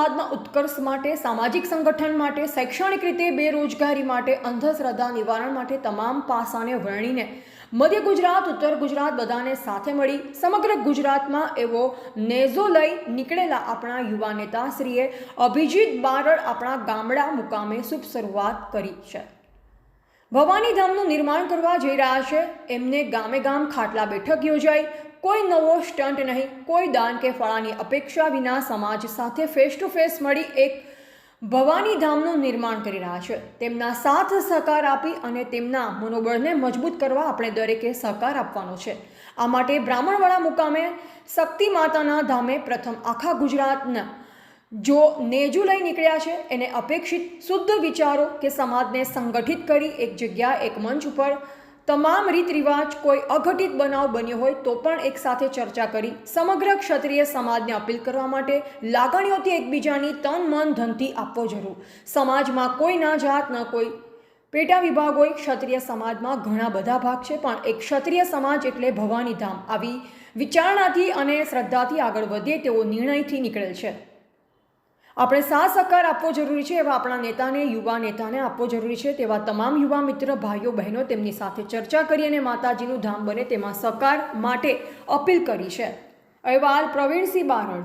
સમાજના ઉત્કર્ષ માટે, સામાજિક સંગઠન માટે, શૈક્ષણિક રીતે બેરોજગારી માટે, અંધશ્રદ્ધા નિવારણ માટે તમામ પાસાને વરણીને મધ્ય ગુજરાત, ઉત્તર ગુજરાત બધાને સાથે મળી સમગ્ર ગુજરાતમાં એવો નેઝો લઈ નીકળેલા આપણા યુવા નેતાશ્રીએ અભિજીત બારડ આપણા ગામડા મુકામે શુભ શરૂઆત કરી છે। ભવાની ધામનું નિર્માણ કરવા જઈ રહ્યા છે। એમને ગામે ગામ ખાટલા બેઠક યોજાઈ। કોઈ નવો સ્ટન્ટ નહીં, કોઈ દાન કે ફળાની અપેક્ષા વિના સમાજ સાથે ફેસ ટુ ફેસ મળી એક ભવાની ધામનું નિર્માણ કરી રહ્યા છે। તેમના સાથ સહકાર આપી અને તેમના મનોબળને મજબૂત કરવા આપણે દરેકે સહકાર આપવાનો છે। આ માટે બ્રાહ્મણવાડા મુકામે શક્તિ માતાના ધામે પ્રથમ આખા ગુજરાતના जो नेजू लई निकळ्या छे एने अपेक्षित शुद्ध विचारों के समाज ने संगठित करी एक जग्या एक मंच पर तमाम रीत रिवाज कोई अघटित बनाव बन्यो होय तो पण एक साथे चर्चा करी समग्र क्षत्रिय समाज ने अपील करवा माटे लागणीओथी एकबीजानी तन मन धनथी आपवो जरूर। समाज में कोई ना जात न कोई पेटा विभाग होय। क्षत्रिय समाज में घणा बधा भाग छे पण एक क्षत्रिय समाज एटले भवानी धाम आवी विचारणाथी अने श्रद्धाथी आगळ वधे तेवो निर्णयथी निकळेल छे। આપણે સાથ સહકાર આપવો જરૂરી છે એવા આપણા નેતાને, યુવા નેતાને આપવો જરૂરી છે। તેવા તમામ યુવા મિત્ર ભાઈઓ બહેનો તેમની સાથે ચર્ચા કરી અને માતાજીનું ધામ બને તેમાં સહકાર માટે અપીલ કરી છે। અહેવાલ પ્રવીણસિંહ બારડ।